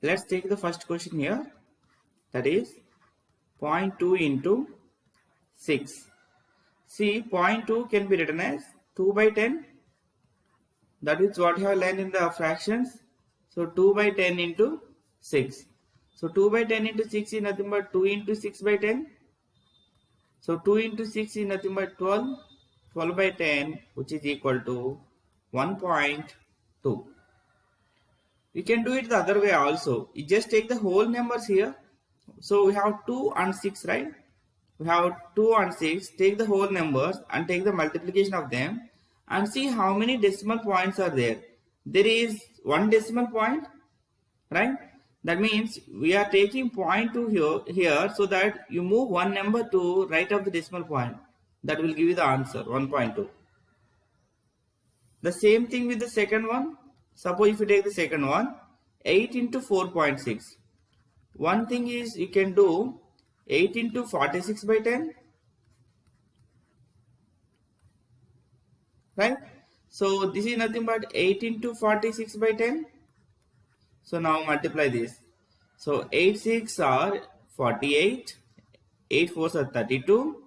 let's take the first question here, that is 0.2 into 6. See, 0.2 can be written as 2 by 10. That is what you have learned in the fractions. So 2 by 10 into 6. So 2 by 10 into 6 is nothing but 2 into 6 by 10. So 2 into 6 is nothing but 12. 12 by 10, which is equal to 1.2. We can do it the other way also. You just take the whole numbers here. So we have 2 and 6, right? We have 2 and 6. Take the whole numbers and take the multiplication of them and see how many decimal points are there. There is one decimal point, right? That means we are taking 0.2 here so that you move one number to right of the decimal point. That will give you the answer, 1.2. The same thing with the second one. Suppose if you take the second one, 8 into 4.6. One thing is you can do 8 into 46 by 10. Right? So this is nothing but 8 into 46 by 10. So now multiply this. So 8 6 are 48. 8 4s are 32.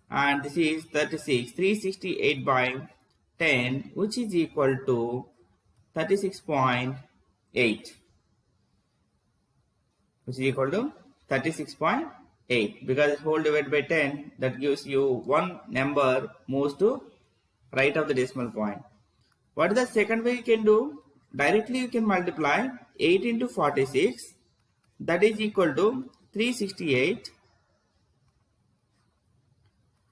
And this is 36. 368 by 10, which is equal to 36.8. Which is equal to 36.8. Because whole divided by 10, that gives you one number moves to right of the decimal point. What is the second way you can do? Directly you can multiply 8 into 46. That is equal to 368.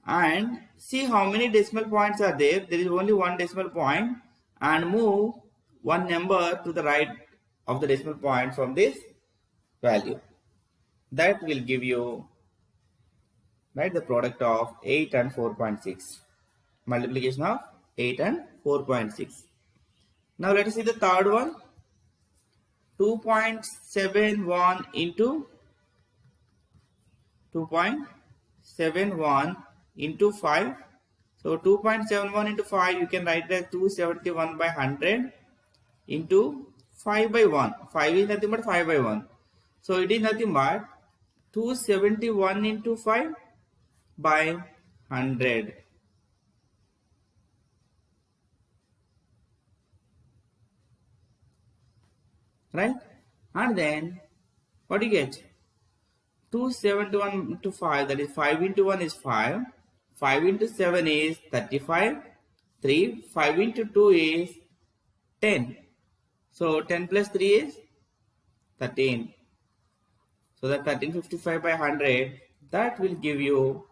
And see how many decimal points are there. There is only one decimal point, and move one number to the right of the decimal point from this value. That will give you, right, the product of 8 and 4.6. Multiplication of 8 and 4.6. Now let us see the third one. 2.71 into 2.71 into 5. So 2.71 into 5, you can write as 271 by 100 into 5 by 1. 5 is nothing but 5 by 1. So it is nothing but 271 into 5 by 100. Right? And then what do you get? 271 into 5, that is 5 into 1 is 5. 5 into 7 is 35. 5 into 2 is 10. So 10 plus 3 is 13. So that 1355 by 100, that will give you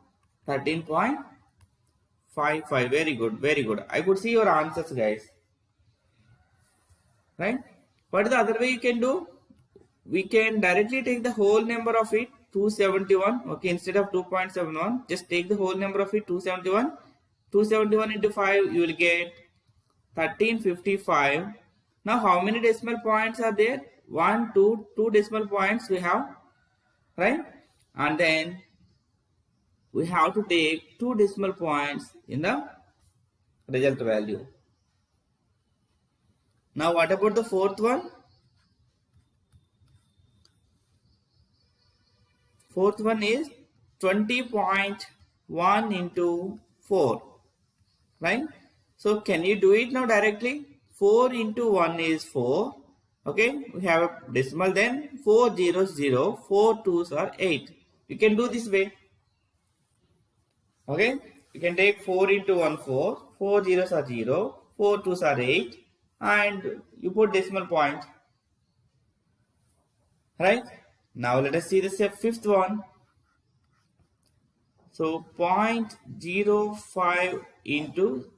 13.55. Very good, very good. I could see your answers, guys. Right? What is the other way you can do? We can directly take the whole number of it, 271. Okay, instead of 2.71, just take the whole number of it, 271. 271 into 5, you will get 1355. Now how many decimal points are there? 1, 2, 2 decimal points we have, right? And then we have to take 2 decimal points in the result value. Now what about the fourth one? Fourth one is 20.1 into 4, right? So can you do it now directly? 4 into 1 is 4. Okay, we have a decimal, then 4 zeros 0, 4 twos are 8. You can do this way. Okay, you can take 4 into 1 4, 4 zeros are 0, 4 twos are 8, and you put decimal point. Right? Now let us see the fifth one. So 0.05 into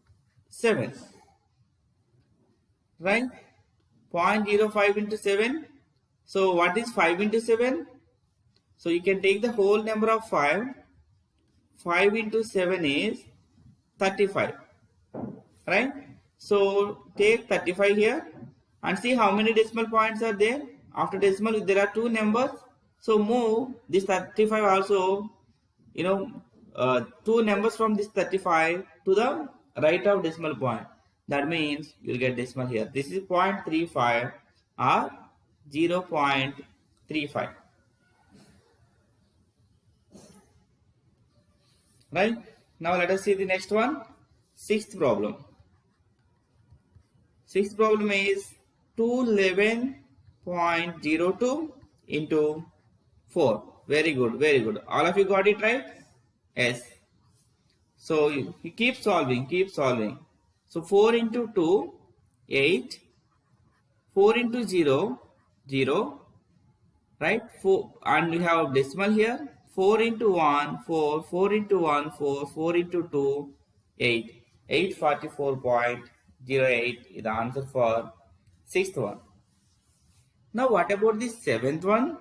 7. Right? 0.05 into 7. So what is 5 into 7? So you can take the whole number of 5. 5 into 7 is 35. Right? So take 35 here and see how many decimal points are there. After decimal, there are 2 numbers. So move this 35 also, 2 numbers from this 35 to the right of decimal point. That means you'll get decimal here. This is 0.35 or 0.35. Right? Now let us see the next one. Sixth problem. Sixth problem is 211.02 into 4. Very good, very good. All of you got it right? Yes. So you keep solving, keep solving. So 4 into 2, 8. 4 into 0, 0. Right? 4, and we have decimal here. 4 into 1, 4. 4 into 1, 4. 4 into 2, 8. 844.08 is the answer for sixth one. Now what about the seventh one?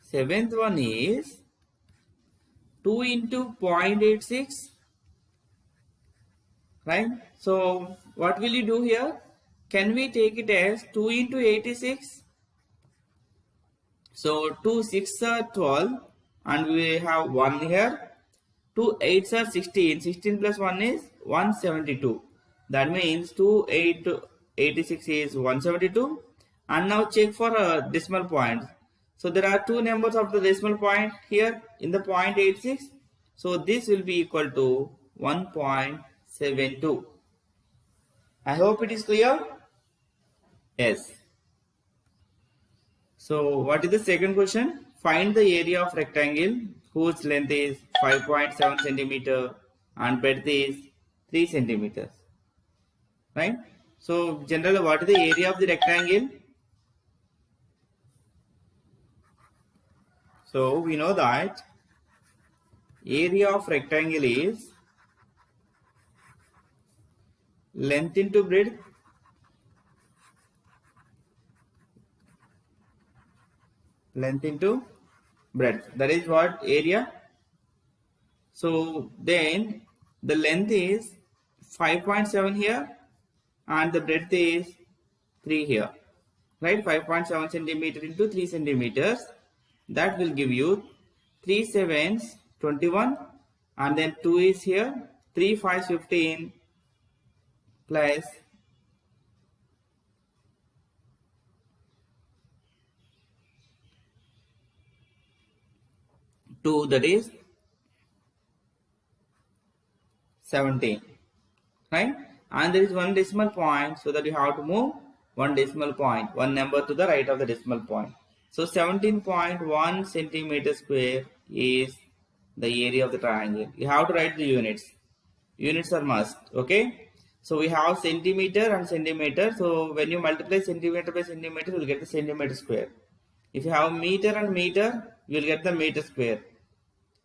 Seventh one is 2 into 0.86. Right? So what will you do here? Can we take it as 2 into 86? So 2 6 are 12 and we have 1 here. 2 8s are 16. 16 plus 1 is 172. That means 2 8 86 is 172. And now check for decimal points. So there are two numbers of the decimal point here in the 0.86. So this will be equal to 1.72. I hope it is clear. Yes. So what is the second question? Find the area of rectangle whose length is 5.7 centimeter and breadth is 3 centimeters. Right? So generally what is the area of the rectangle? So we know that area of rectangle is length into breadth breadth. That is what area. So then the length is 5.7 here and the breadth is 3 here. Right? 5.7 centimeter into 3 centimeters. That will give you 3 sevens 21 and then 2 is here. 3 5 15 plus 2, that is 17. Right? And there is one decimal point, so that you have to move one decimal point, one number to the right of the decimal point. So 17.1 centimeter square is the area of the triangle. You have to write the units. Units are must. Okay. So we have centimeter and centimeter. So when you multiply centimeter by centimeter, you will get the centimeter square. If you have meter and meter, you will get the meter square.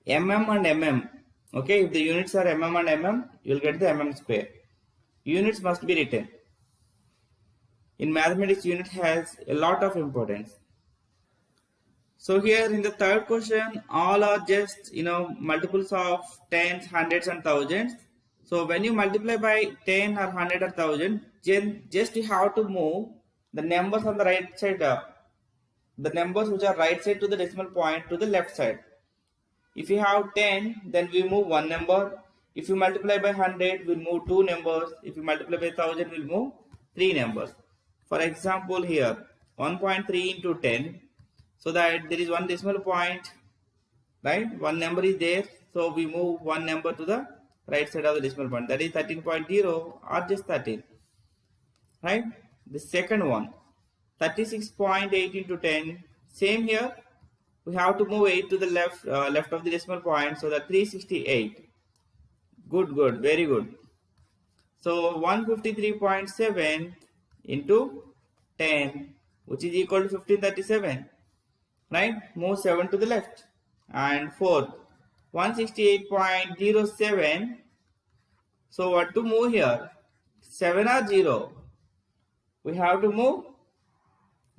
Mm and mm. Okay. If the units are mm and mm, you will get the mm square. Units must be written. In mathematics, unit has a lot of importance. So here in the third question, all are just multiples of tens, hundreds and thousands. So when you multiply by 10 or 100 or 1000, just you have to move the numbers on the right side up. The numbers which are right side to the decimal point to the left side. If you have 10, then we move one number. If you multiply by 100, we'll move two numbers. If you multiply by 1000, we'll move three numbers. For example, here 1.3 into 10. So that there is one decimal point, right? One number is there. So we move one number to the right side of the decimal point. That is 13.0 or just 13. Right? The second one, 36.8 into 10. Same here. We have to move 8 to the left of the decimal point. So that 368. Good, very good. So 153.7 into 10, which is equal to 1537. Right? Move 7 to the left. And fourth, 168.07. So what to move here? 7 or 0? We have to move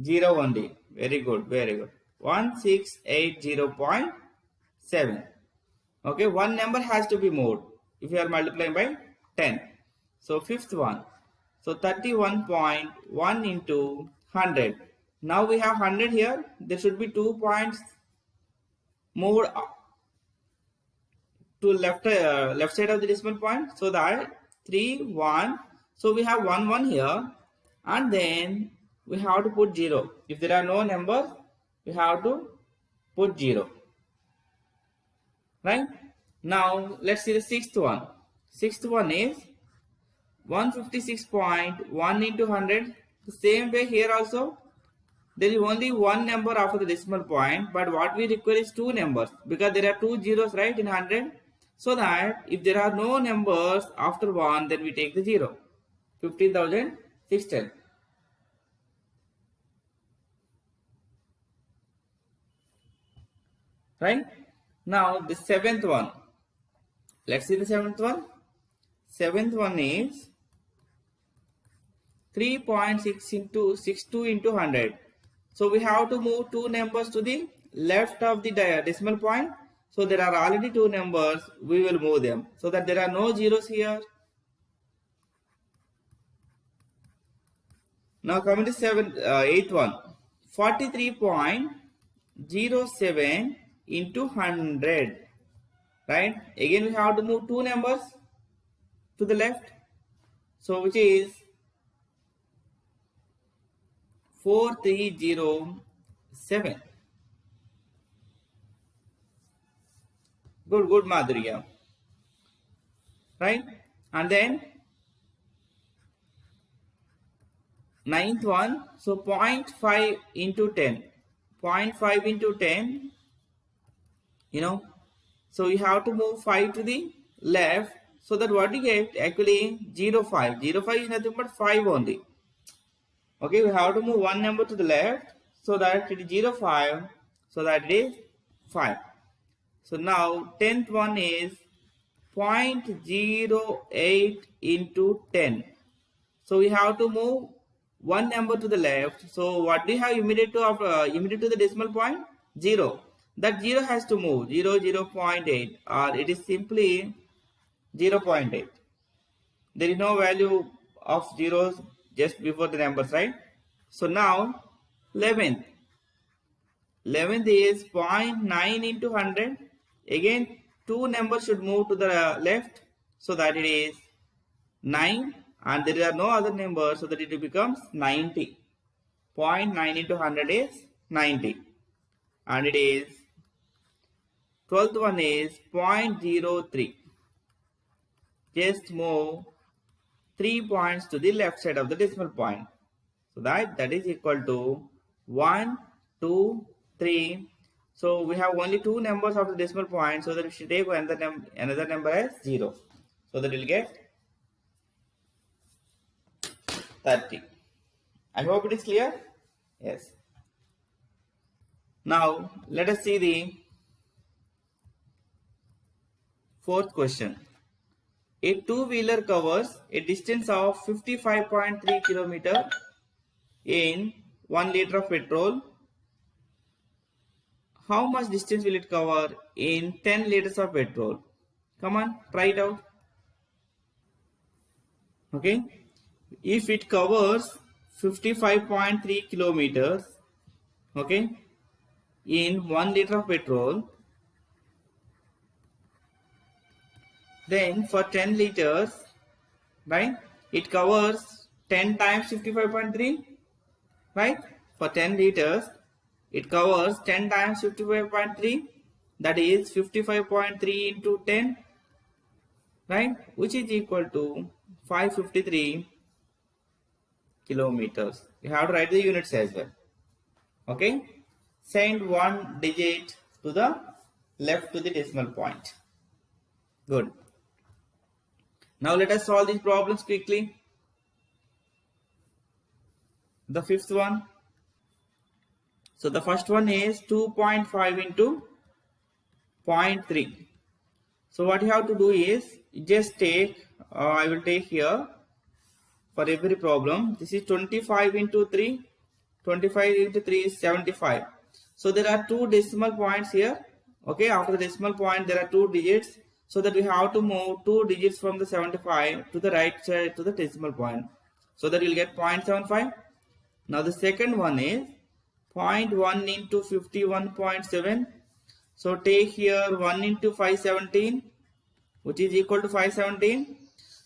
0 only. Very good, very good. 1680.7. Okay, one number has to be moved if you are multiplying by 10. So fifth one. So 31.1 into 100. Now we have 100 here. There should be 2 points moved to left side of the decimal point. So that 3 1. So we have 1 1 here, and then we have to put 0. If there are no numbers, we have to put 0. Right? Now let's see the sixth one. Sixth one is 156.1 into 100. The same way here also, there is only one number after the decimal point, but what we require is two numbers because there are two zeros, right, in 100. So that if there are no numbers after 1, then we take the 0. 15,610. Right? Now the seventh one. Let's see the seventh one. Seventh one is 3.62 into 100. So we have to move two numbers to the left of the decimal point. So there are already two numbers. We will move them so that there are no zeros here. Now coming to eighth one. 43.07 into 100. Right? Again we have to move two numbers to the left. So which is 4307. Good Madhurya. Right? And then ninth one, so 0.5 into 10. 0.5 into 10, so you have to move 5 to the left, so that what you get actually 0.5. 0.5 is nothing but 5 only. Okay, we have to move one number to the left, so that it is 0.5, so that it is 5. So now 10th one is 0.08 into 10. So we have to move one number to the left. So what do you have immediate to the decimal point? 0. That 0 has to move 0.8, or it is simply 0.8. There is no value of zeros just before the numbers, right? So now 11th is 0.9 into 100. Again two numbers should move to the left, so that it is 9, and there are no other numbers, so that it becomes 90. 0.9 into 100 is 90, and it is 12th one is 0.03. Just move 3 points to the left side of the decimal point, so that is equal to 1, 2, 3. So we have only two numbers after decimal point, so that we should take another number as 0, so that we'll get 30. I hope it is clear. Yes. Now let us see the fourth question. A two-wheeler covers a distance of 55.3 km in 1 liter of petrol. How much distance will it cover in 10 liters of petrol? Come on, try it out. Okay. If it covers 55.3 kilometers, okay, in 1 liter of petrol, then for 10 liters, right, it covers 10 times 55.3, right? For 10 liters, it covers 10 times 55.3, that is 55.3 into 10, right, which is equal to 553 kilometers. You have to write the units as well. Okay, send one digit to the left to the decimal point. Good. Now let us solve these problems quickly. The fifth one. So the first one is 2.5 into 0.3. So what you have to do is just take, I will take here for every problem. This is 25 into 3. 25 into 3 is 75. So there are two decimal points here. Okay, after the decimal point there are two digits. So that we have to move two digits from the 75 to the right side to the decimal point. So that you will get 0.75. Now the second one is 0.1 into 51.7. So take here 1 into 517, which is equal to 517.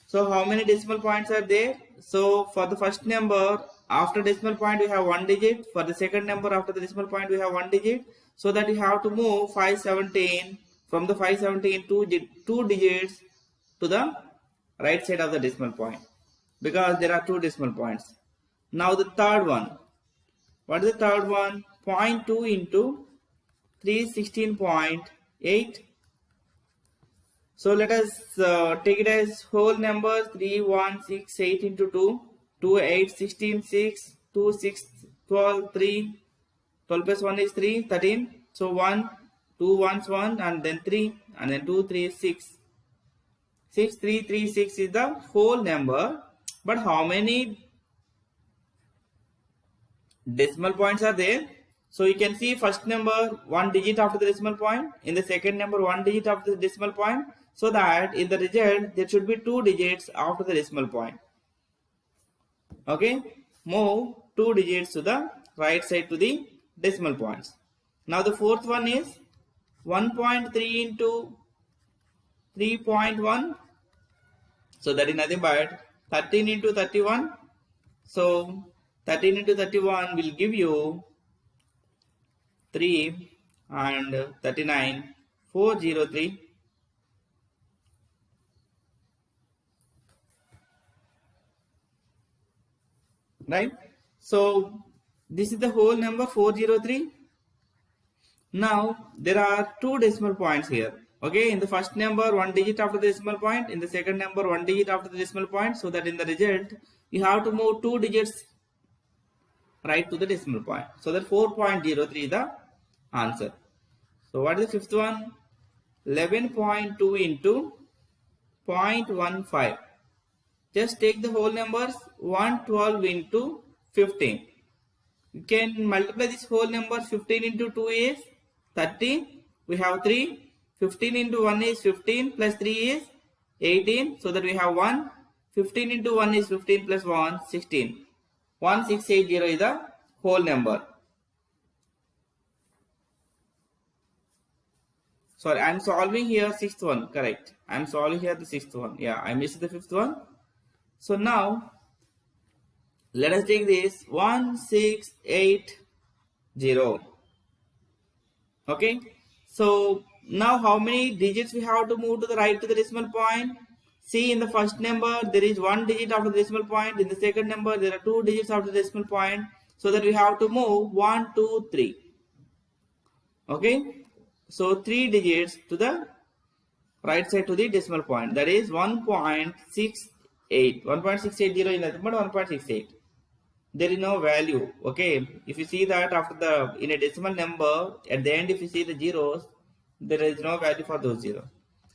So how many decimal points are there? So for the first number, after decimal point we have 1 digit. For the second number after the decimal point we have 1 digit. So that we have to move 517 from the 517 two digits to the right side of the decimal point, because there are two decimal points. Now the third one. What is the third one? 0.2 into 316.8. So let us take it as whole number. 3168 into 2, 2, 8, 16, 6, 2, 6, 12, 3, 12 plus 1 is 3, 13. So 1, 2 ones 1 and then 3 and then 2, 3, 6. 6, 3, 3, 6 is the whole number. But how many decimal points are there? So you can see first number 1 digit after the decimal point, in the second number 1 digit after the decimal point, so that in the result there should be 2 digits after the decimal point. Okay, move 2 digits to the right side to the decimal points. Now the fourth one is 1.3 into 3.1. So that is nothing but 13 into 31. So 13 into 31 will give you 3 and 39, 403. Right? So this is the whole number 403. Now there are two decimal points here. Okay, in the first number 1 digit after the decimal point, in the second number 1 digit after the decimal point, so that in the result you have to move 2 digits right to the decimal point. So that 4.03 is the answer. So what is the fifth one? 11.2 into 0.15. Just take the whole numbers. 112 into 15. You can multiply this whole number. 15 into 2 is 30. We have 3. 15 into 1 is 15 plus 3 is 18. So that we have 1. 15 into 1 is 15 plus 1, 16. 1680 is the whole number. Sorry, I am solving here sixth one. Correct. I am solving here the sixth one. Yeah, I missed the fifth one. So now let us take this 1680. Okay. So now how many digits we have to move to the right to the decimal point? See, in the first number there is 1 digit after the decimal point. In the second number there are 2 digits after the decimal point. So that we have to move 1, 2, 3. Okay. So 3 digits to the right side to the decimal point. That is 1.68. 1.680 is nothing but 1.68. There is no value. Okay. If you see that after the in a decimal number at the end, if you see the zeros, there is no value for those zeros.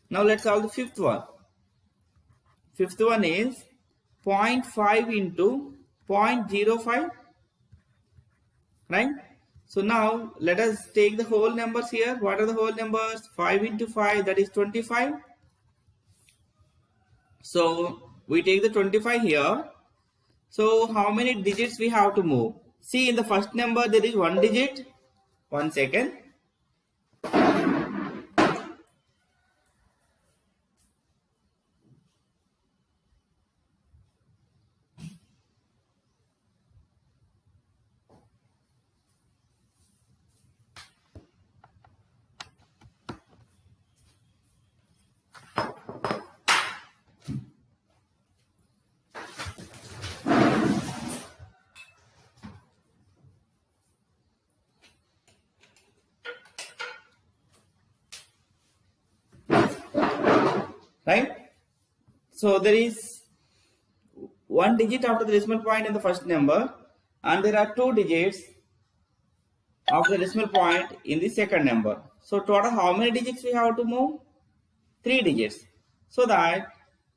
Now let's solve the fifth one. Fifth one is 0.5 into 0.05. Right? So now let us take the whole numbers here. What are the whole numbers? 5 into 5, that is 25. So we take the 25 here. So how many digits we have to move? See, in the first number there is 1 digit. 1 second. Right? So there is 1 digit after the decimal point in the first number, and there are 2 digits after the decimal point in the second number. So total how many digits we have to move? 3 digits. So that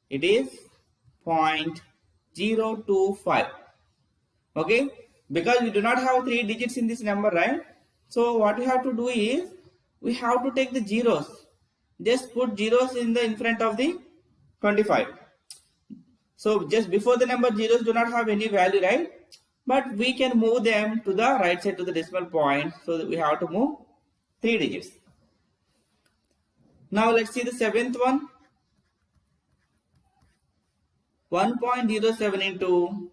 it is 0.025. Okay, because we do not have 3 digits in this number, right? So what we have to do is we have to take the zeros. Just put zeros in front of the 25. So just before the number, zeros do not have any value, right? But we can move them to the right side to the decimal point. So that we have to move 3 digits. Now let's see the seventh one. 1.07 into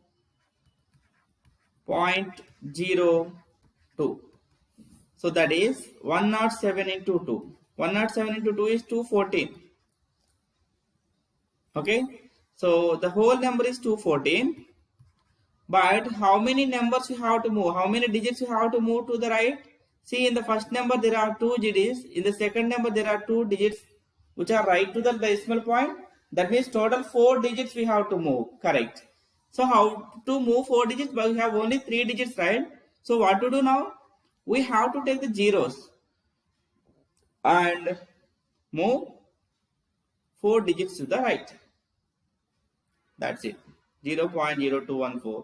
0.02. So that is 107 into 2. 107 into 2 is 214. Okay. So the whole number is 214. But how many numbers you have to move? How many digits you have to move to the right? See, in the first number there are 2 digits. In the second number there are 2 digits which are right to the decimal point. That means total 4 digits we have to move. Correct. So how to move 4 digits? But we have only 3 digits, right? So what to do now? We have to take the zeros and move 4 digits to the right. That's it. 0.0214 or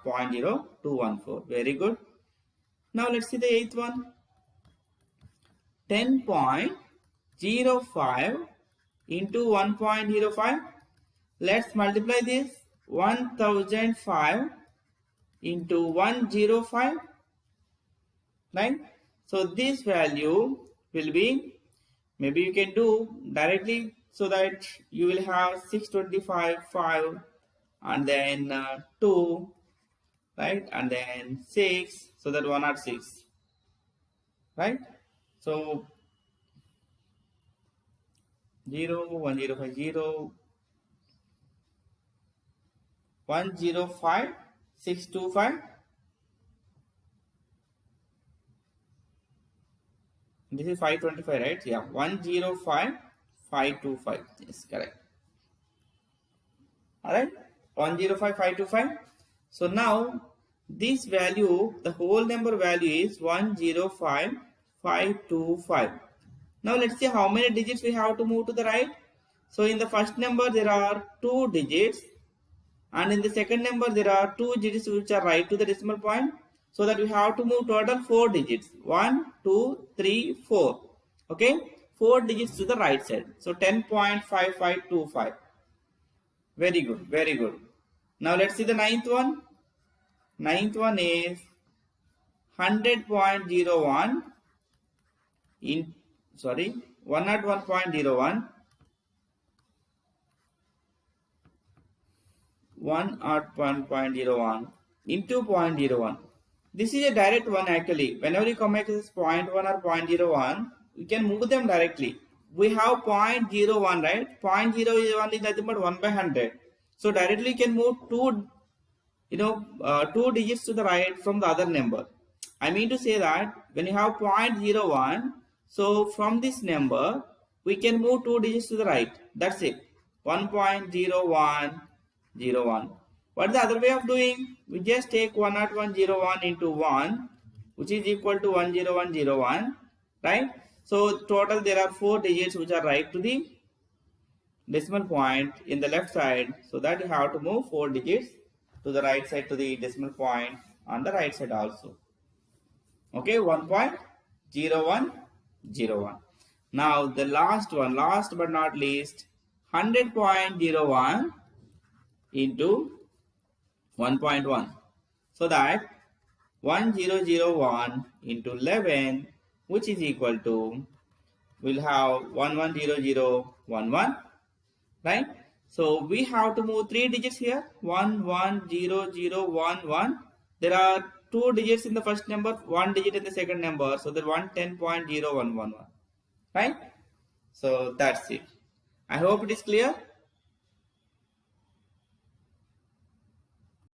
0.0214. Very good. Now let's see the eighth one. 10.05 into 1.05. Let's multiply this. 1005 into 105. Right? So this value will be, maybe you can do directly so that you will have 625, 5 and then 2, right, and then 6, so that 106, right? So 0, 1050, 105, 625. This is 525, right? Yeah, 105, 525. Yes, correct. Alright, 105, 525. So now this value, the whole number value is 105, 525. Now let's see how many digits we have to move to the right. So in the first number there are 2 digits, and in the second number there are 2 digits which are right to the decimal point. So that we have to move total 4 digits. 1, 2, 3, 4. Okay, 4 digits to the right side. So 10.5525. Very good, very good. Now let's see the ninth one. Ninth one is 100.01 in 101.01 101.01 into 0.01. This is a direct one actually. Whenever you come across 0.1 or 0.01, you can move them directly. We have 0.01, right? 0.01 is nothing but 1 by 100. So directly you can move 2 digits to the right from the other number. I mean to say that when you have 0.01, so from this number we can move 2 digits to the right. That's it. 1.0101. What is the other way of doing? We just take 10101 into 1, which is equal to 10101, right? So total there are 4 digits which are right to the decimal point in the left side. So that you have to move 4 digits to the right side to the decimal point on the right side also. Okay, 1.0101. Now the last one, last but not least, 100.01 into 1.1. So that 1001 into 11, which is equal to, we'll have 110011, right? So we have to move 3 digits here. 110011. There are 2 digits in the first number, 1 digit in the second number. So that 110.0111. Right? So that's it. I hope it is clear.